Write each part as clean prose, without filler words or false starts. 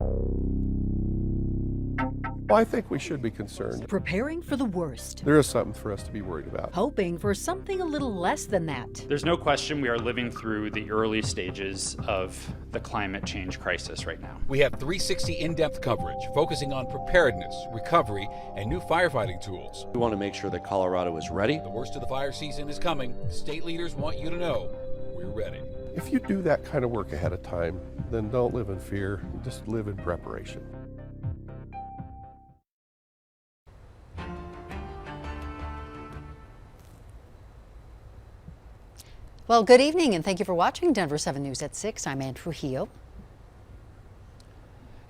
Well, I think we should be concerned. Preparing for the worst. There is something for us to be worried about. Hoping for something a little less than that. There's no question we are living through the early stages of the climate change crisis right now. We have 360 in-depth coverage focusing on preparedness, recovery, and new firefighting tools. We want to make sure that Colorado is ready. The worst of the fire season is coming. State leaders want you to know we're ready. If you do that kind of work ahead of time, then don't live in fear, just live in preparation. Well, good evening and thank you for watching Denver 7 News at 6. I'm Ann Trujillo.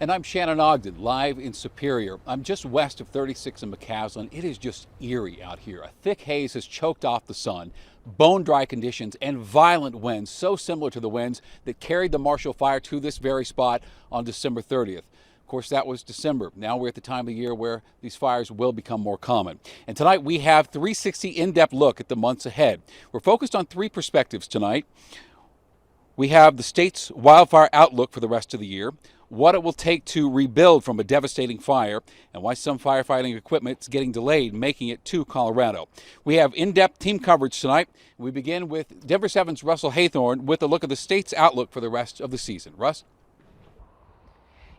And I'm Shannon Ogden, live in Superior. I'm just west of 36 in McCaslin. It is just eerie out here. A thick haze has choked off the sun, bone-dry conditions, and violent winds, so similar to the winds that carried the Marshall Fire to this very spot on December 30th. Of course, that was December. Now we're at the time of year where these fires will become more common. And tonight we have 360 in-depth look at the months ahead. We're focused on three perspectives tonight. We have the state's wildfire outlook for the rest of the year, what it will take to rebuild from a devastating fire, and why some firefighting equipment is getting delayed making it to Colorado. We have in-depth team coverage tonight. We begin with Denver 7's Russell Haythorne with a look at the state's outlook for the rest of the season. Russ?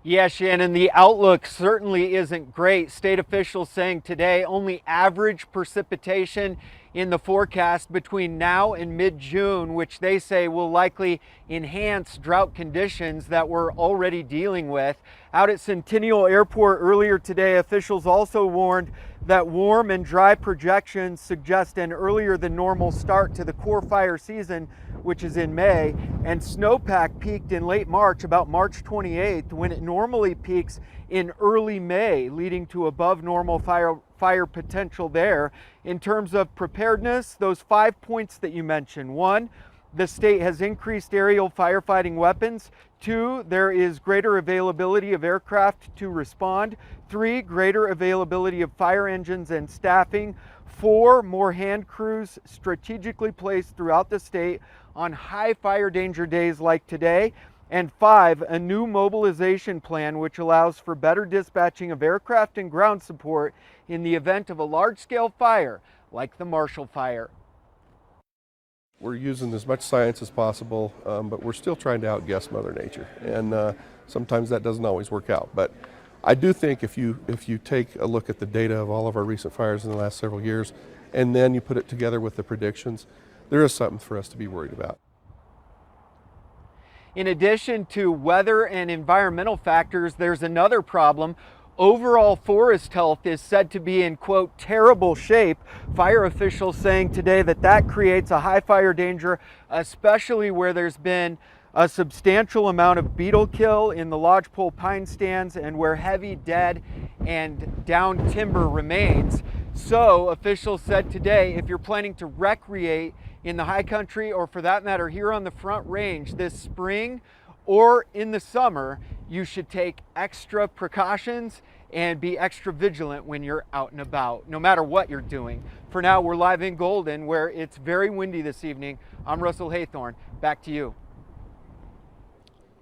Yeah, Shannon, the outlook certainly isn't great. State officials saying today only average precipitation in the forecast between now and mid-June, which they say will likely enhance drought conditions that we're already dealing with. Out at Centennial Airport earlier today, officials also warned that warm and dry projections suggest an earlier than normal start to the core fire season, which is in May, and snowpack peaked in late March, about March 28th, when it normally peaks in early May, leading to above normal fire potential there. In terms of preparedness, those 5 points that you mentioned: 1, the state has increased aerial firefighting weapons. 2, there is greater availability of aircraft to respond. 3, greater availability of fire engines and staffing. 4, more hand crews strategically placed throughout the state on high fire danger days like today. And 5, a new mobilization plan which allows for better dispatching of aircraft and ground support in the event of a large-scale fire like the Marshall Fire. We're using as much science as possible, but we're still trying to outguess Mother Nature. And sometimes that doesn't always work out. But I do think if you take a look at the data of all of our recent fires in the last several years, and then you put it together with the predictions, there is something for us to be worried about. In addition to weather and environmental factors, there's another problem. Overall forest health is said to be in, quote, terrible shape. Fire officials saying today that creates a high fire danger, especially where there's been a substantial amount of beetle kill in the lodgepole pine stands and where heavy dead and downed timber remains. So officials said today, if you're planning to recreate in the high country, or for that matter here on the Front Range this spring or in the summer, you should take extra precautions and be extra vigilant when you're out and about, no matter what you're doing. For now, we're live in Golden, where it's very windy this evening. I'm Russell Haythorne. Back to you.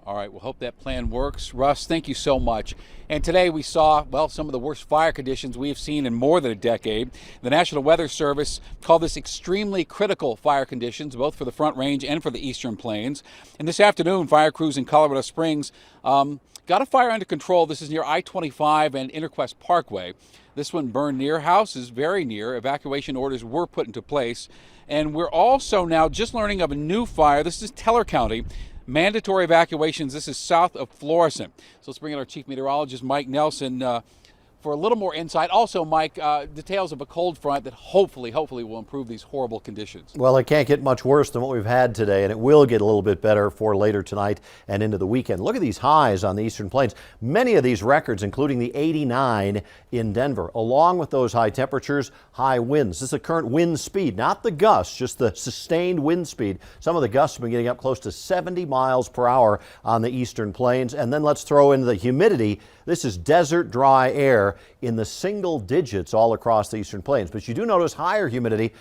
All right, we'll hope that plan works. Russ, thank you so much. And today we saw, well, some of the worst fire conditions we have seen in more than a decade. The National Weather Service called this extremely critical fire conditions, both for the Front Range and for the Eastern Plains. And this afternoon, fire crews in Colorado Springs got a fire under control. This is near I-25 and Interquest Parkway. This one burned near houses, very near. Evacuation orders were put into place. And we're also now just learning of a new fire. This is Teller County. Mandatory evacuations. This is south of Florissant. So let's bring in our chief meteorologist, Mike Nelson, for a little more insight. Also, Mike, details of a cold front that hopefully will improve these horrible conditions. Well, it can't get much worse than what we've had today, and it will get a little bit better for later tonight and into the weekend. Look at these highs on the Eastern Plains. Many of these records, including the 89 in Denver, along with those high temperatures, high winds. This is the current wind speed, not the gusts, just the sustained wind speed. Some of the gusts have been getting up close to 70 miles per hour on the Eastern Plains. And then let's throw in the humidity. This is desert dry air in the single digits all across the Eastern Plains. But you do notice higher humidity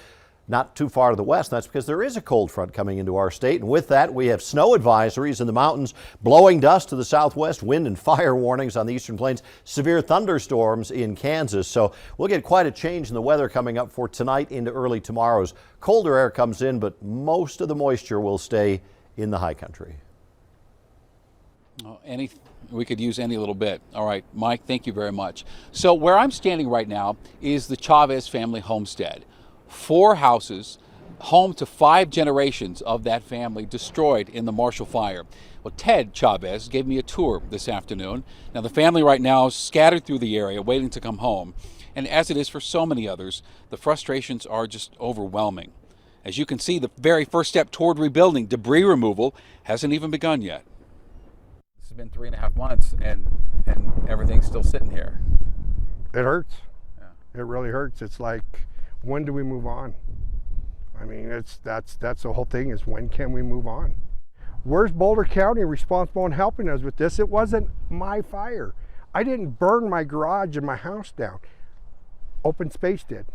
not too far to the west. That's because there is a cold front coming into our state. And with that, we have snow advisories in the mountains, blowing dust to the southwest, wind and fire warnings on the eastern plains, severe thunderstorms in Kansas. So we'll get quite a change in the weather coming up for tonight into early tomorrow's. Colder air comes in, but most of the moisture will stay in the high country. Oh, we could use any little bit. All right, Mike, thank you very much. So where I'm standing right now is the Chavez family homestead. 4 houses, home to 5 generations of that family destroyed in the Marshall Fire. Well, Ted Chavez gave me a tour this afternoon. Now, the family right now is scattered through the area waiting to come home. And as it is for so many others, the frustrations are just overwhelming. As you can see, the very first step toward rebuilding, debris removal, hasn't even begun yet. This has been 3.5 months and everything's still sitting here. It hurts. Yeah. It really hurts. It's like, when do we move on? I mean, that's the whole thing, is when can we move on? Where's Boulder County responsible in helping us with this? It wasn't my fire. I didn't burn my garage and my house down. Open Space did.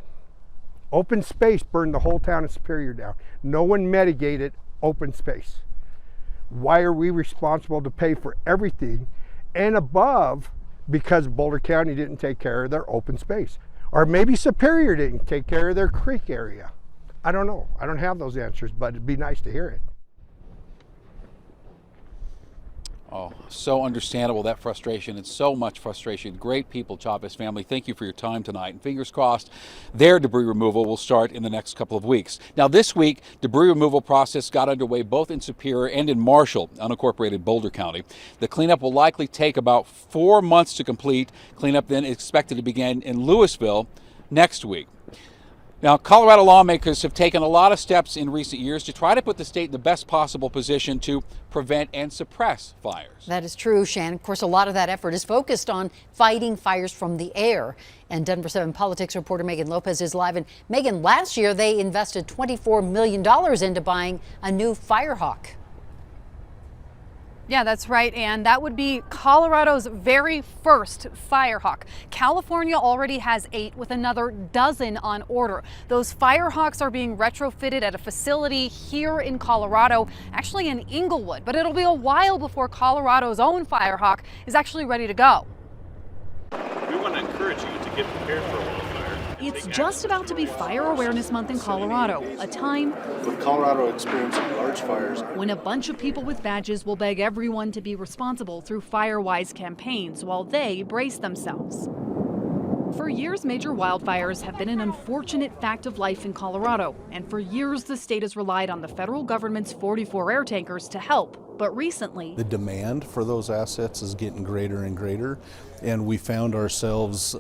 Open Space burned the whole town of Superior down. No one mitigated Open Space. Why are we responsible to pay for everything and above because Boulder County didn't take care of their open space? Or maybe Superior didn't take care of their creek area. I don't know. I don't have those answers, but it'd be nice to hear it. Oh, so understandable, that frustration, and so much frustration. Great people, Chavez family. Thank you for your time tonight. And fingers crossed, their debris removal will start in the next couple of weeks. Now, this week, debris removal process got underway both in Superior and in Marshall, unincorporated Boulder County. The cleanup will likely take about 4 months to complete. Cleanup then is expected to begin in Louisville next week. Now, Colorado lawmakers have taken a lot of steps in recent years to try to put the state in the best possible position to prevent and suppress fires. That is true, Shan. Of course, a lot of that effort is focused on fighting fires from the air. And Denver 7 politics reporter Megan Lopez is live. And Megan, last year they invested $24 million into buying a new Firehawk. Yeah, that's right, and that would be Colorado's very first Firehawk. California already has 8 with another dozen on order. Those Firehawks are being retrofitted at a facility here in Colorado, actually in Inglewood, but it'll be a while before Colorado's own Firehawk is actually ready to go. We want to encourage you to get prepared for a wildfire. It's just about to be Fire Awareness Month in Colorado, a time with Colorado experiencing large fires when a bunch of people with badges will beg everyone to be responsible through Firewise campaigns while they brace themselves. For years, major wildfires have been an unfortunate fact of life in Colorado, and for years the state has relied on the federal government's 44 air tankers to help. But recently, the demand for those assets is getting greater and greater, and we found ourselves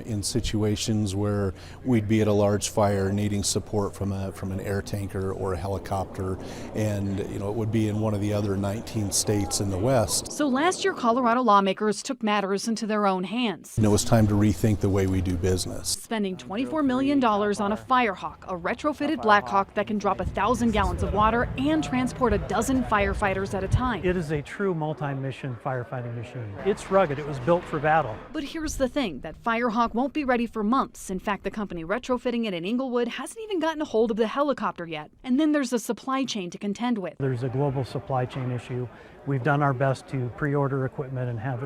in situations where we'd be at a large fire needing support from an air tanker or a helicopter, and it would be in one of the other 19 states in the West. So last year, Colorado lawmakers took matters into their own hands. It was time to rethink the way we do business. Spending $24 million on a Firehawk, a retrofitted Blackhawk that can drop 1,000 gallons of water and transport a dozen firefighters at a time. It is a true multi-mission firefighting machine. It's rugged. It was built for battle. But here's the thing, that Firehawk won't be ready for months. In fact, the company retrofitting it in Inglewood hasn't even gotten a hold of the helicopter yet. And then there's a supply chain to contend with. There's a global supply chain issue. We've done our best to pre-order equipment and have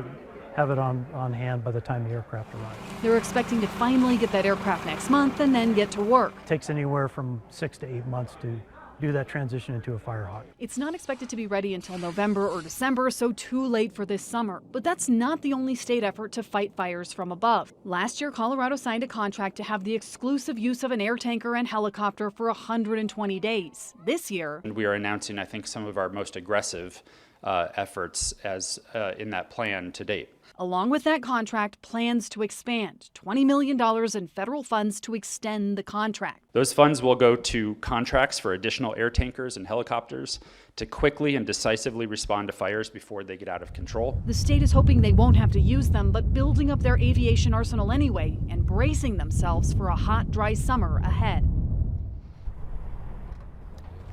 it on hand by the time the aircraft arrives. They're expecting to finally get that aircraft next month and then get to work. It takes anywhere from 6 to 8 months to do that transition into a Firehawk. It's not expected to be ready until November or December, so too late for this summer. But that's not the only state effort to fight fires from above. Last year, Colorado signed a contract to have the exclusive use of an air tanker and helicopter for 120 days. This year, and we are announcing, I think, some of our most aggressive efforts as in that plan to date. Along with that contract, plans to expand $20 million in federal funds to extend the contract. Those funds will go to contracts for additional air tankers and helicopters to quickly and decisively respond to fires before they get out of control. The state is hoping they won't have to use them, but building up their aviation arsenal anyway and bracing themselves for a hot, dry summer ahead.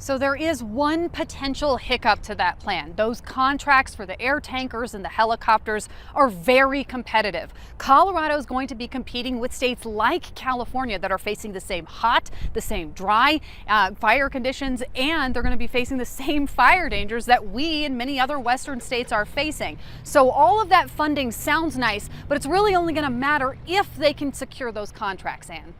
So there is one potential hiccup to that plan. Those contracts for the air tankers and the helicopters are very competitive. Colorado is going to be competing with states like California that are facing the same hot, the same dry fire conditions, and they're going to be facing the same fire dangers that we and many other western states are facing. So all of that funding sounds nice, but it's really only going to matter if they can secure those contracts, Ann.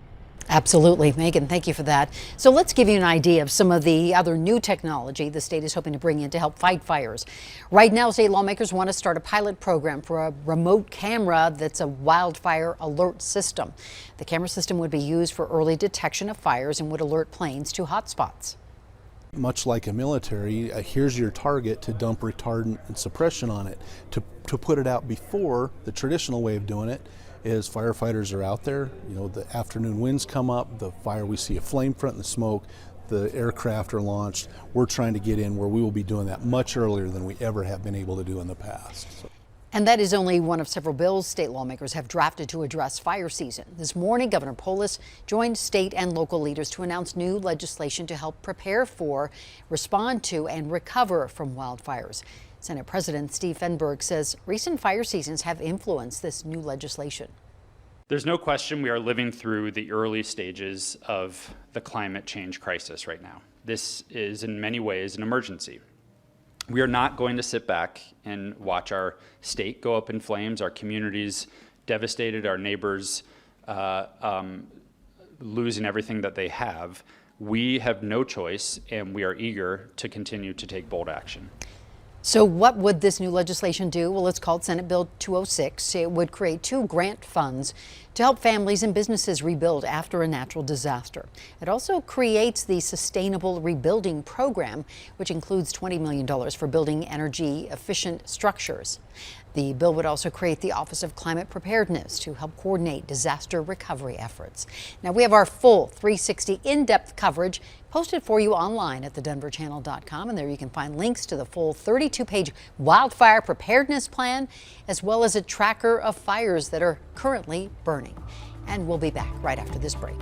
Absolutely. Megan, thank you for that. So let's give you an idea of some of the other new technology the state is hoping to bring in to help fight fires. Right now, state lawmakers want to start a pilot program for a remote camera that's a wildfire alert system. The camera system would be used for early detection of fires and would alert planes to hotspots. Much like a military, here's your target to dump retardant and suppression on it. To put it out before, the traditional way of doing it is firefighters are out there, you know, the afternoon winds come up, the fire, we see a flame front and the smoke, the aircraft are launched. We're trying to get in where we will be doing that much earlier than we ever have been able to do in the past. And that is only one of several bills state lawmakers have drafted to address fire season. This morning, Governor Polis joined state and local leaders to announce new legislation to help prepare for, respond to, and recover from wildfires. Senate President Steve Fenberg says recent fire seasons have influenced this new legislation. There's no question we are living through the early stages of the climate change crisis right now. This is in many ways an emergency. We are not going to sit back and watch our state go up in flames, our communities devastated, our neighbors losing everything that they have. We have no choice, and we are eager to continue to take bold action. So what would this new legislation do? Well, it's called Senate Bill 206. It would create 2 grant funds to help families and businesses rebuild after a natural disaster. It also creates the Sustainable Rebuilding Program, which includes $20 million for building energy efficient structures. The bill would also create the Office of Climate Preparedness to help coordinate disaster recovery efforts. Now, we have our full 360 in-depth coverage posted for you online at thedenverchannel.com, and there you can find links to the full 32-page wildfire preparedness plan, as well as a tracker of fires that are currently burning. And we'll be back right after this break.